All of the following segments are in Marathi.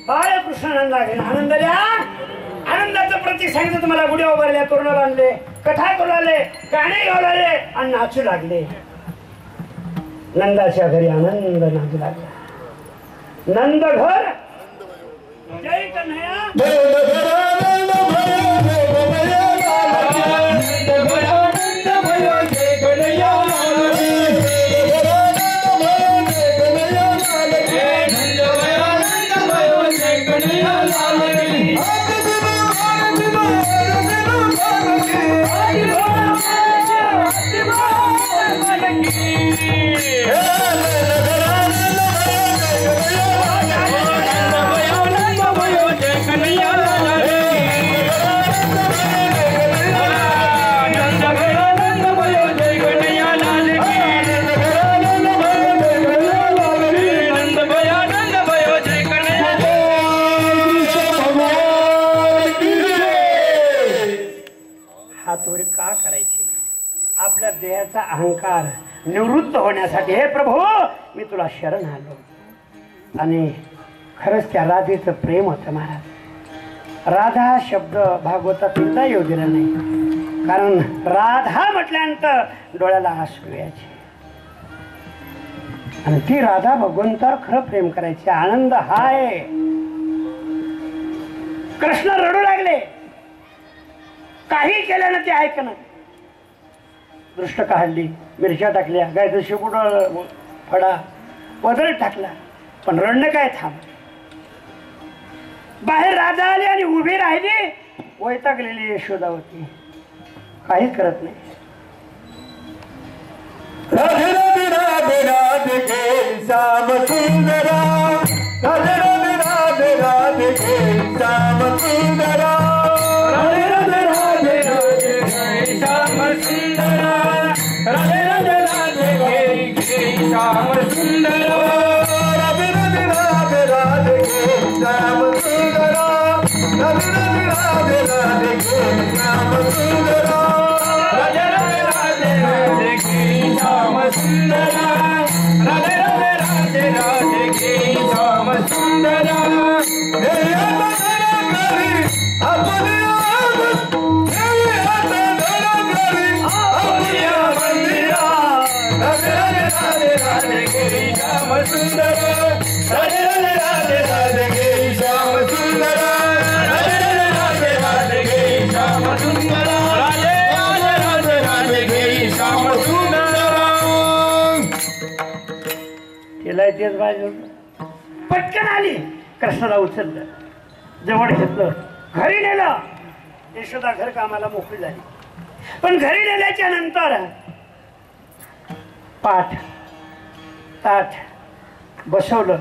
बाळकृष्णानंदा घेऊन आनंद द्या. आनंदाचं प्रतीक सांगितलं तुम्हाला. गुढ्या उभारल्या, तोरण बांधले, कथा करू लागले, गाणे गाऊ लागले आणि नाचू लागले. नंदाच्या घरी आनंद नाचू लागला. नंद घर जय कन्हैया. का करायची? आपल्या देहाचा अहंकार निवृत्त होण्यासाठी. हे प्रभू मी तुला शरण आलो. आणि खरंच त्या राधेचं प्रेम होतं महाराज. राधा शब्द भागवतात सुद्धा येऊ दिला नाही, कारण राधा म्हटल्यानंतर डोळ्याला आसू यायचे. आणि ती राधा भगवंतावर खरं प्रेम करायची. आनंद हाय. कृष्ण रडू लागले, काही केल्यानं ते ऐकणं. दृष्ट काढली, मिरच्या टाकल्या, गायचं शेपूट फडा वदर टाकला, पण रडणं काय थांब. बाहेर राधा आली आणि उभी राहिली. वैतागलेली यशोदा होती, काहीच करत नाही. राधे राधे राधे राधे गे श्याम सुंदरा, राधे राधे राधे राधे गे श्याम सुंदरा, राधे राधे राधे राधे गे श्याम सुंदरा, राधे राधे राधे गे श्याम सुंदरा, राधे राधे राधे राधे गे श्याम सुंदरा, राधे राधे राधे राधे गे श्याम सुंदरा, राधे राधे राधे राधे गे श्याम सुंदरा, राधे राधे राधे राधे गे श्याम सुंदरा. पटकन आली, कृष्णाला उचललं, जवळ घेतलं, घरी नेलं. यशोदा घर कामाला मोकळी झाली. पण घरी नेल्याच्या नंतर पाठ ताट बसवलं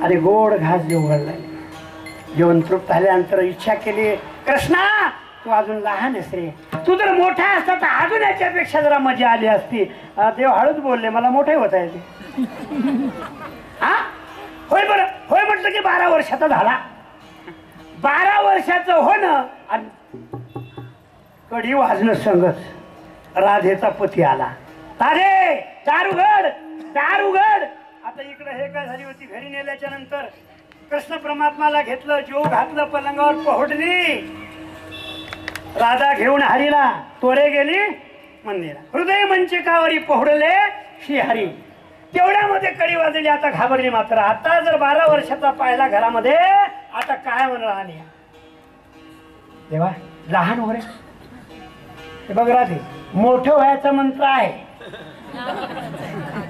आणि गोड घास जेवण लागले. जेवण तृप्त झाल्यानंतर इच्छा केली, कृष्णा तू अजून लहान आहेस रे, तू जर मोठा असता तर अजून याच्यापेक्षा जरा मजा आली असती. देव हळूच बोलले, मला मोठे होता येते. हा होय, बरं होय म्हटलं की 12 वर्षाचा झाला. 12 वर्षाचं होणं आणि कडी वाजणं संगत राधेचा पती आला. राधे दार उघड, दार उघड. आता इकडे हे काय झाली होती, घरी नेल्याच्या नंतर कृष्ण परमात्माला घेतलं, जेव घातलं, पलंगावर पहोडली. राधा घेऊन हरीला तोरे गेली मंदिरा. हृदय मंचकावरी पहोडले श्रीहरी. तेवढ्यामध्ये कडी वाजली. आता घाबरली मात्र. आता जर 12 वर्षाचा पाहिला घरामध्ये, आता काय म्हणून राहणी देवा लहान हो रे. हे बघ राधे, मोठं व्हायचा मंत्र आहे,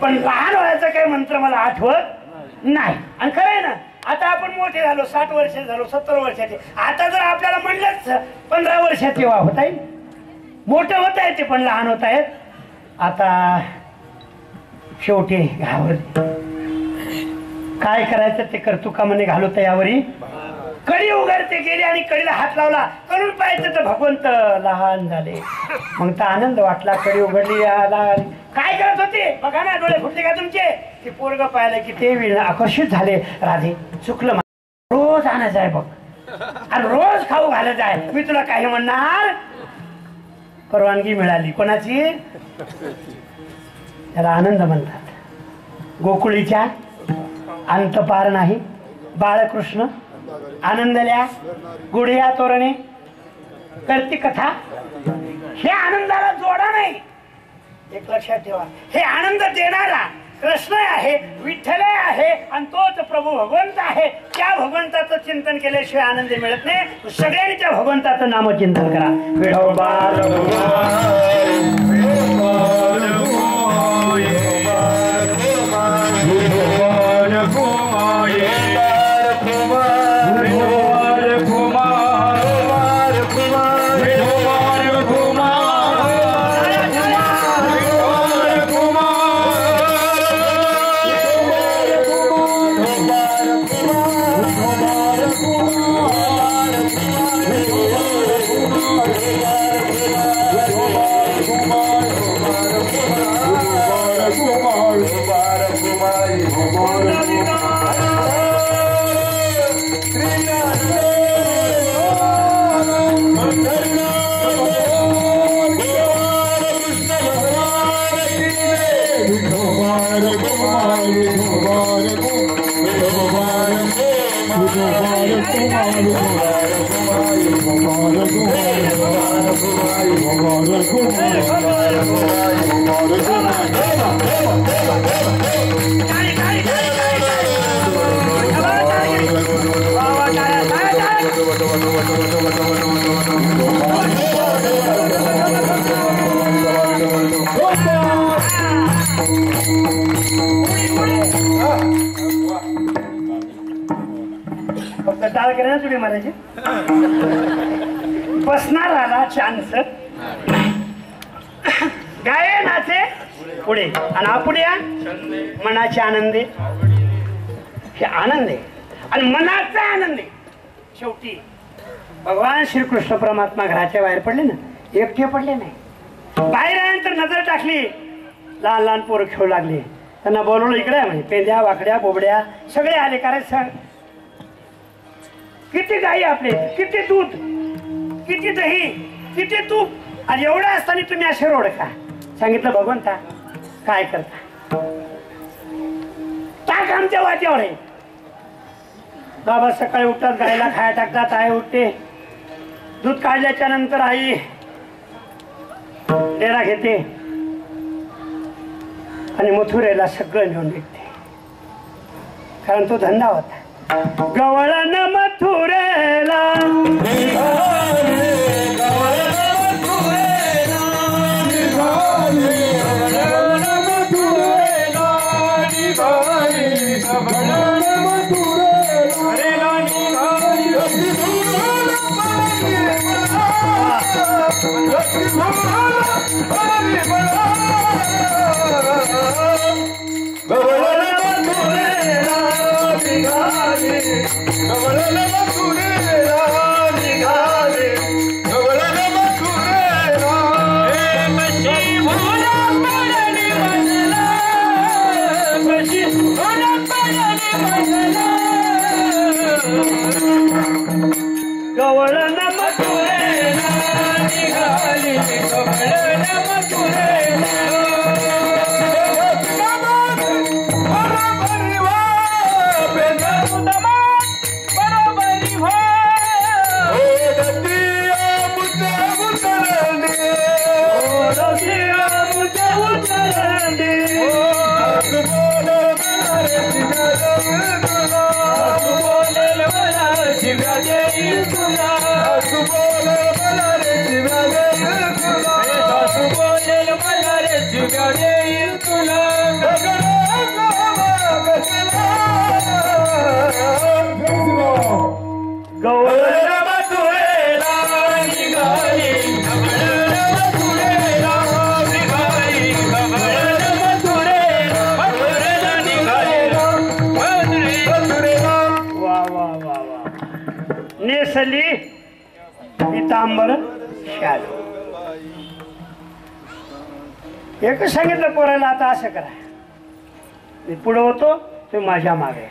पण लहान व्हायचा काही मंत्र मला आठवत नाही. आणि खरं आहे ना, आता आपण मोठे झालो, 60 वर्ष झालो, 70 वर्षाचे. आता जर आपल्याला म्हणलंच 15 वर्षाचे होत आहे, मोठं होत आहे ते, पण लहान होत आहेत. आता शेवटी घाबरली. काय करायचं ते करतो का म्हणे, घालू तयावरी. कडी उघडते गेली आणि कडीला हात लावला. करून पाहायचं तर भगवंत लहान झाले. मग तर आनंद वाटला. कडी उघडली, काय करत होते बघा ना, डोळे फुटले का तुमचे. ते पोरग पाहिलं की ते आकर्षित झाले. राधे चुकलं, रोज आणायचं आहे बघ, आणि रोज खाऊ घालायचं आहे. मी तुला काही म्हणणार. परवानगी मिळाली. कोणाची? त्याला आनंद म्हणतात. गोकुळीच्या अंत पार नाही, बाळकृष्ण आनंदल्या गुढिया तोरणे करती कथा, हे आनंदाला जोडा नाही. एक लक्षात ठेवा, हे आनंद देणारा कृष्ण आहे, विठ्ठल आहे आणि तोच प्रभू भगवंत आहे. त्या भगवंताचं चिंतन केल्याशिवाय आनंद मिळत नाही. सगळ्यांनी त्या भगवंताचं नामचिंतन करा. विठोबा फक्त टाळ केलं ना तुझी महाराज. बसणार आला चान्स, गाये नाचे पुढे आणि आपुड्या मनाचे आनंदे. हे आनंद आहे आणि मनाचा आनंद आहे. शेवटी भगवान श्रीकृष्ण परमात्मा घराच्या बाहेर पडले ना, एकटे पडले नाही. बाहेर आल्यानंतर नजर टाकली, लहान लहान पोरं खेळू लागले. त्यांना बोलवलं, इकडे म्हणे. पेंद्या वाकड्या बोबड्या सगळे आले. कारण सण किती गाई आपले, किती दूध, किती दही, किती तूप, आणि एवढं असताना तुम्ही असे रोड का? सांगितलं भगवंता काय करता, टाक आमच्या वाट्यावर आहे. बाबा सकाळी उठतात, गायला खाया टाकतात. आई उठते, दूध काढल्याच्या नंतर आई डेरा घेते आणि मथुरेला सगळं घेऊन विकते. कारण तो धंदा होता. गवळण मथुरेला नेसली पितांबर शाल. एक सांगितलं पोराला, आता असं करा, मी पुढे होतो, तुम्ही माझ्या मागे.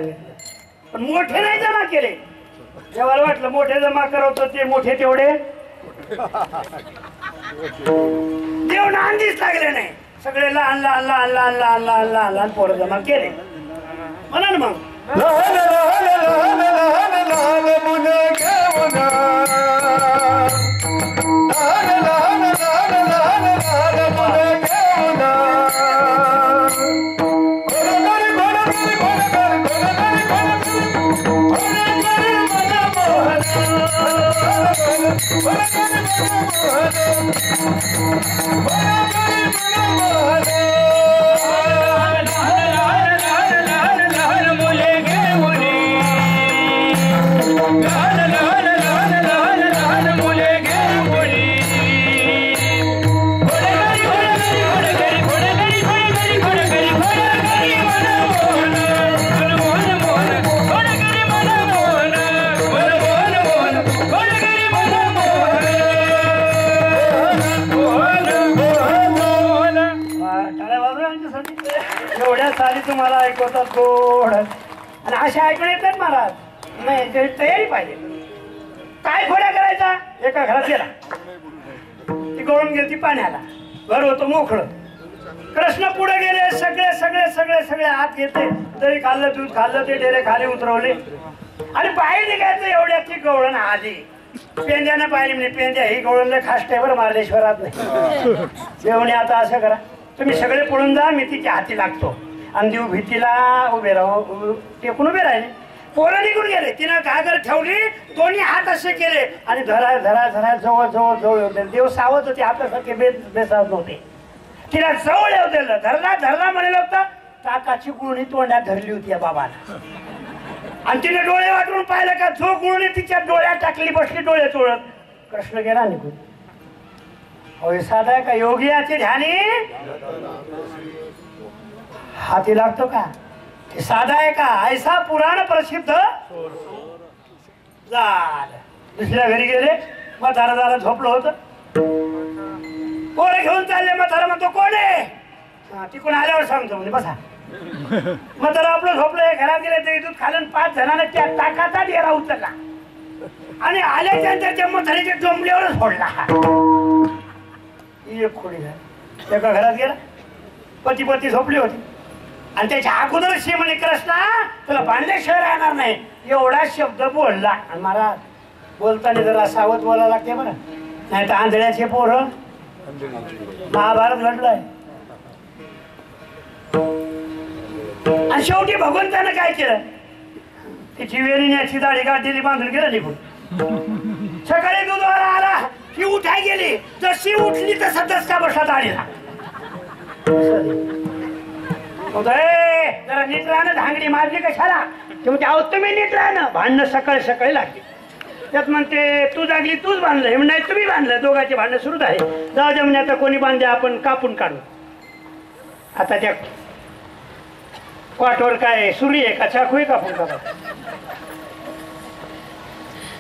सांगितलं पण मोठे नाही जमा केले. देवाला वाटलं मोठे जमा करवतो ते मोठे तेवढे देव नांदीच लागले नाही. सगळे लहान लहान लहान लहान लहान लहान लहान लहान पोरं जमा केले. म्हणा ना मग लहान लहान लहान लहान लहान मुलं घेऊन लहान लहान लहान लहान लहान मुलं घेऊन तुम्हाला ऐकवतात गोड आणि अशा ऐकून येतात महाराज. नाही तयारी पाहिजे. काय खोड्या करायचा. एका घरात गेला ती गळून गेली पाण्याला. घर होतं मोकळं. कृष्ण पुढे गेले. सगळे सगळे सगळे सगळे हात घेतले. तरी खाल्लं दूध खाल्लं ते डेरे खाली उतरवले आणि बाहेर निघायचं एवढ्यात ती गवळण आली. पेंद्यानं पाहिली म्हणजे पेंद्या ही गवळणला खासट्यावर मार्लेश्वरात नाही. जेवणे आता असं करा तुम्ही सगळे पळून जा मी तिच्या हाती लागतो. आणि देव भीतीला उभे राहू टेकून उभे राहिले. पोरं निघून गेले. तिनं घागर ठेवली. दोन्ही हात असे केले आणि धरा धरा धरा जवळ जवळ जवळ येऊ. देव सावध होते. हातासारखे बेसावत नव्हते. तिला जवळ येऊ दिलं. धरला धरला म्हणलं होतं. टाकाची गुळणी तोंडात धरली होती या बाबाला आणि तिने डोळे वाटून पाहिलं का जो गुळणी तिच्या डोळ्यात टाकली बसली डोळे चोळत. कृष्ण गेला निघून. होय साधा का योगियाचे ध्यानी हाती लागतो का. हे साधा आहे का. ऐसा पुराण प्रसिद्ध झालं. दुसऱ्या घरी गेले. म्हातारा जरा झोपलं होतं. पोरं घेऊन चालले. म्हातारा म्हणतो कोण आहे. तिकडून आल्यावर सांगतो म्हणजे बसा. म्हातारा आपलं झोपलं. घरात गेले ते दूध खालन 5 जणांना त्या टाकाचा डेरा उचलला आणि आल्याच्या त्याच्या म्हातारीच्या जमल्यावरच फोडला. एक खोडी झाली. एका घरात गेला. पती पती झोपली होती आणि त्याच्या अगोदर शे म्हणे कृष्णा तुला बांधल्याशिवाय राहणार नाही एवढा शब्द बोलला. आणि मला बोलताना जरा सावध बोलायला लागते बरं. नाही तर आंधळ्याचे पोरं महाभारत घडलंय. आणि शेवटी भगवंतानं काय केलं. तिची वेणीची दाढी गाठलेली बांधून गेलं निघून. सकाळी दूधवाला आला ती उठाय गेली. जशी उठली तसा दसका बसला दाढीला. जरा नीट राहणं. धांगडी मारली कशाला. ते अहो तुम्ही नीट राहणं. भांडणं सकाळी सकाळी लागली. त्यात म्हणते तू जागली तूच बांधलं. हे नाही तुम्ही बांधलं. दोघांचे भांडणं सुरूच आहे. जाऊ दे म्हणे आता कोणी बांधले आपण कापून काढू. आता त्या पाठवर काय सुरी आहे का चाकू आहे कापून काढू.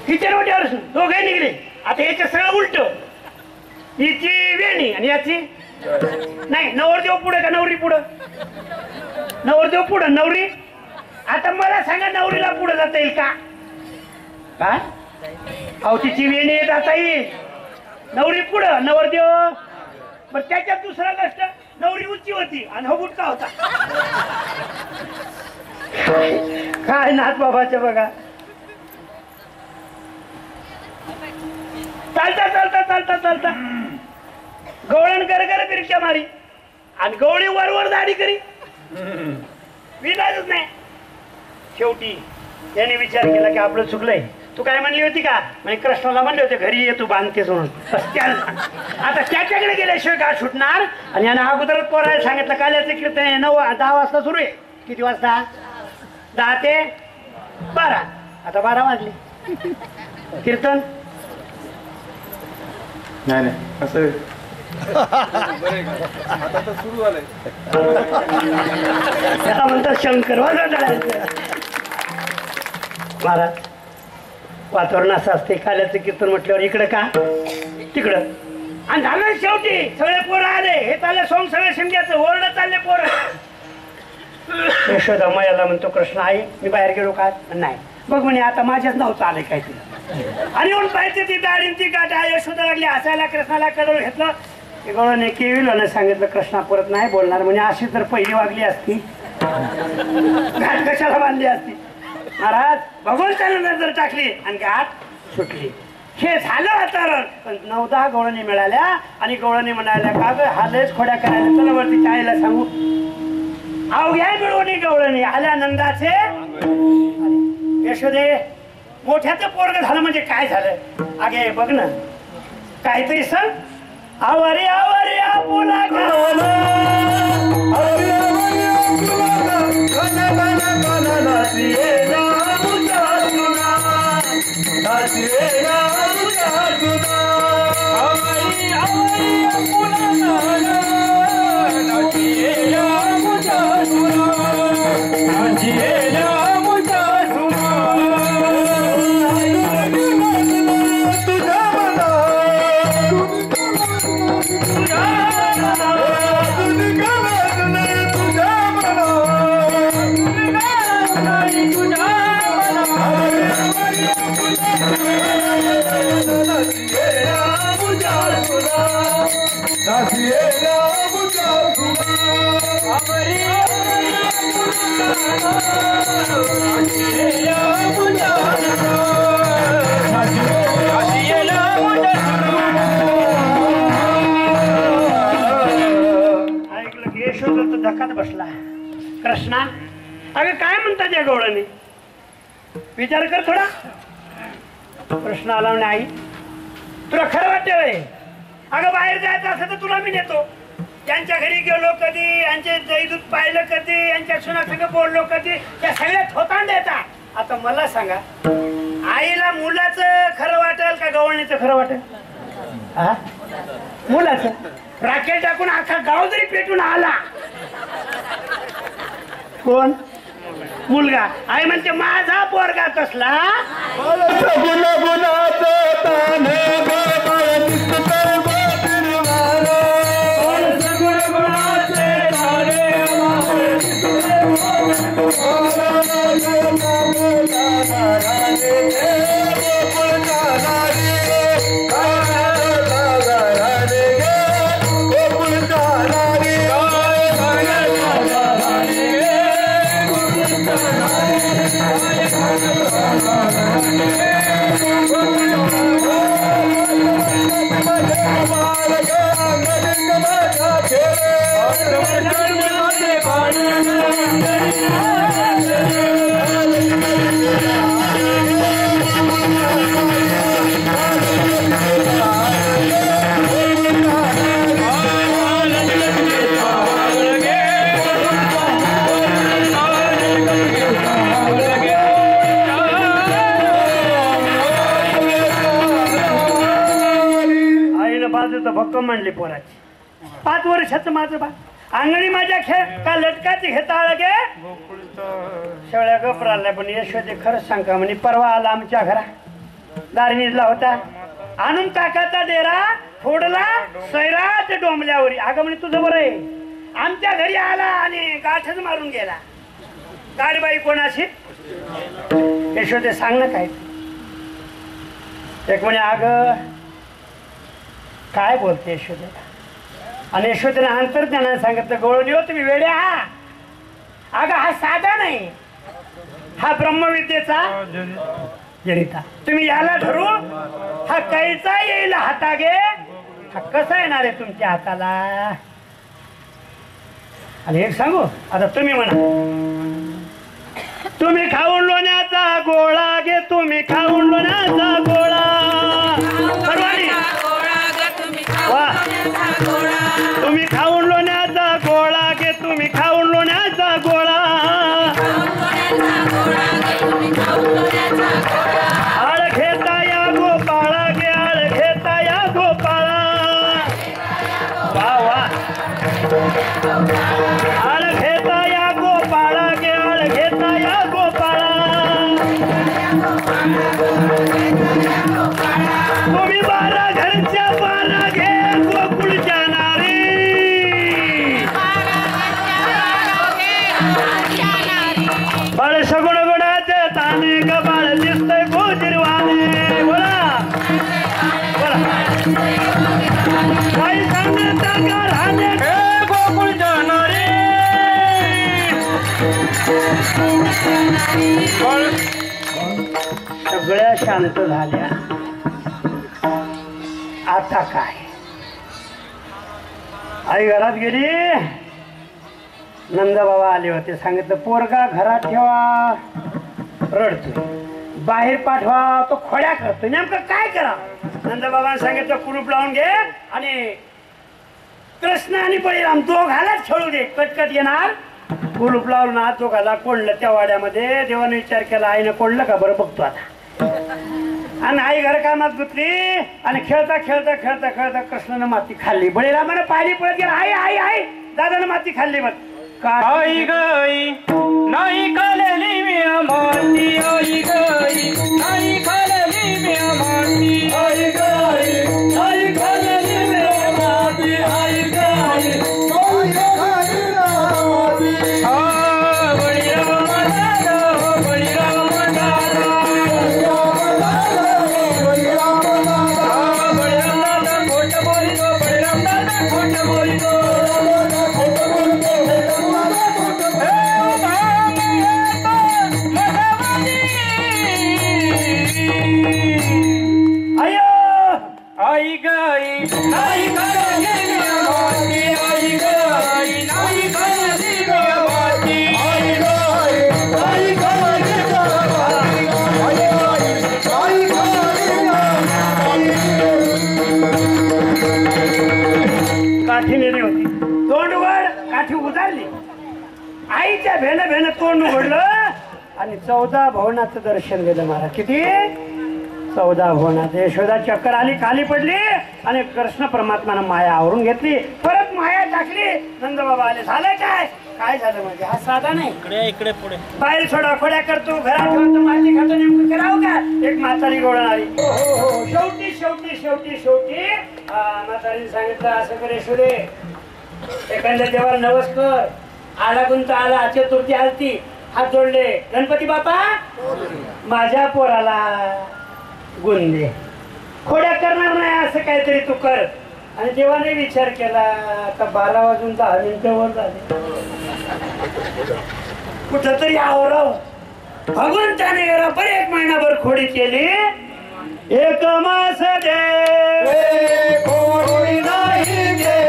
हिच्या रोट्यावर दोघे निघले. आता याचं सगळं उलट. हिची वेणी आणि याची नाही. नवरदेव पुढे का नवरी पुढं. नवरदेव पुढं नवरी. आता मला सांगा नवरीला पुढे जाता येईल का. काय अहो तिची वेणी जाता येईल. नवरी पुढं नवरदेव. मग त्याच्यात दुसरा कष्ट. नवरी उंची होती आणि हो बुटका होता. काय नाथ बाबाचं बघा. चालता चालता चालता चालता गवळण कर कर बिरक्या मारी आणि गवळी वर दाढी करी. विलाजच नाही. शेवटी याने विचार केला की आपलं चुकलंय. तू काय म्हणली होती का म्हणजे कृष्णाला म्हणले होते घरी ये तू बांधतेस म्हणून. आता त्याच्याकडे गेल्याशिवाय का सुटणार. आणि यानं अगोदरच पोरायला सांगितलं काल्याचं कीर्तन 9-10 वाजता सुरू आहे. किती वाजता 10 ते 12. आता 12 वाजले. कीर्तन नाही नाही असं आता सुरू झालंय. त्याला म्हणतात शंकर महाराज. वातावरण असं असते. काल्याचं कीर्तन म्हटल्यावर इकडं का तिकडं. आणि झालं शेवटी सगळे पोरं आले. हे चाललं सोंग सगळे शिमग्याचं ओरडं चालले पोरं. यशोदा मयाला म्हणतो कृष्ण आई मी बाहेर गेलो का नाही बघ म्हणे आता माझ्याच नव्हतं आलंय काय तिला आणि येऊन पाहिजे ती दाढी ती गाठ यशोदा लागली हसायला कृष्णाला कडवून घेतलं गवळणे केविलाने सांगितलं कृष्णा परत नाही बोलणार म्हणजे अशी तर पहिली वागली असती घाट कशाला बांधली असती महाराज भगवंताने नजर टाकली आणि घाट सुटली हे झालं तर पण 9-10 गवळणी मिळाल्या आणि गवळणी म्हणाल्या का ग हा लयच खोड्या करायला चला वरती आईला सांगू अवघ्या मिळवणी गवळणी आल्या नंदाचे यशोदे मोठ्याचं पोरग झालं म्हणजे काय झालं अगे बघ ना काहीतरी सांग आवरे आवरे आपुला गावला आवरे आवरे आपुला गावला गाना नाचिये मुजा सुना नाचिये मुजा सुना आवरे आवरे आपुला गावला नाचिये मुजा सुना नाचिये मुजा सुना तुझा मना धक्कात बसला कृष्णा अगं काय म्हणतात या गवळणी विचार कर थोडा कृष्ण आला म्हणे आई तुला खरं वाटतंय अगं बाहेर जायचं असं तर तुला मी नेतो यांच्या घरी गेलो कधी यांचे दूध पाहिलं कधी यांच्या सुनासंग बोललो कधी त्या सगळ्या थोतांड येतात आता मला सांगा आईला मुलाचं खरं वाटेल का गवळणीचं खरं वाटेल हा मुलाचं राखेल टाकून अख्खा गाव जरी पेटून आला कोण मुलगा आई म्हणते माझा पोरगा कसला भक्कम म्हणली पोराची 5 वर्षाचं माझं बा अंगणी माझ्या खेळ का लटकाची घेता गे शेवळ्या गपराला पण यशोदे खरंच सांगा म्हणे परवा आला आमच्या घरा दारणीला होता आणून काकाचा डेरा फोडला सैरात डोंबल्यावर अगं म्हणे तुझं बरं आहे आमच्या घरी आला आणि गाठच मारून गेला गाडीबाई कोणाशी यशोदे सांग ना काय एक म्हणे अगं काय बोलते यशोदे आणि यशोदेने अंतर्ज्ञानाने सांगितलं गवळणी हो तुम्ही वेड्या अगं हा साधा नाही हा ब्रह्मविद्येचा जनिता तुम्ही याला धरू हा कैचा येईल हातागे हा कसा येणार आहे तुमच्या हाताला आणि एक सांगू आता तुम्ही म्हणा तुम्ही खाऊन लोण्याचा गोळा घे तुम्ही खाऊन लोण्याचा गोळा सर्वांनी तुम्ही खाऊन लोण्याचा गोळा घे तुम्ही खाऊन लोण्याचा गोळा आळ घेता या गोपाळा गे आळ घेता या गोपाळा वा वा आळ घेता या गोपाळा गे आळ घेता या गोपाळा तुम्ही 12 घरच्या 12 घे गोकुळच्या नारी सगळ्या शांत झाल्या. आता काय? आई घरात गेली. नंदबाबा आले होते. सांगितलं पोरगा घरात ठेवा, रडतोय. बाहेर पाठवा, तो खोड्या करतोय. नेमकं काय करा? नंदबाबांनी सांगितलं कुलूप लावून घे आणि कृष्ण आणि बळीराम दोघालाच खेळू दे. कटकट येणार. कुलूप लावून ना दोघाला कोंडलं त्या वाड्यामध्ये. देवाने विचार केला आईनं कोंडलं का बरं बघतो आता. आणि आई घरकामात गुतली आणि खेळता खेळता खेळता खेळता कृष्णानं माती खाल्ली. बळीरामानं पाहिली पळत गेला. आई आई आई दादानं माती खाल्ली. बघ आई गई नाही खाल्ली मी माती. आई गई नाही खाल्ली मी माती. आई गई नाही खाल्ली मी माती. आई गई आईच्या भेनं भेनं तोंड उघडलं आणि 14 भवनाचं दर्शन दिलं. महाराज किती? 14 भवनात. यशोदा चक्कर आली, खाली पडली आणि कृष्ण परमात्मानं माया आवरून घेतली. परत माया टाकली. नंदबाबा आले. झालं काय? काय झालं म्हणजे? हा साधा नाही. इकडे इकडे पुढे बाहेर सोडा, खोड्या करतो, घरात ठेवतो, माती खातो. नेमकं करावं का? एक म्हातारी गोळण आली. शेवटी शेवटी शेवटी शेवटी म्हातारीने सांगितलं असं करे सुरे एखाद्या देवाला नवस कर. आला गुंत आला, चतुर्थी आलती, हात जोडले. गणपती बापा माझ्या पोराला गुण दे. खोड्या करणार नाही असं काहीतरी तू कर. आणि देवाने विचार केला आता 12 वाजून 10 मिनिटं वर झाले. कुठंतरी आवराव. भगवंताने बरं 1 महिनाभर खोडी केली. 1 मास दे खोडी नाही गे.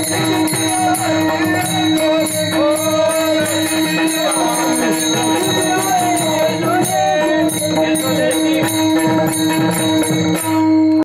Thank you.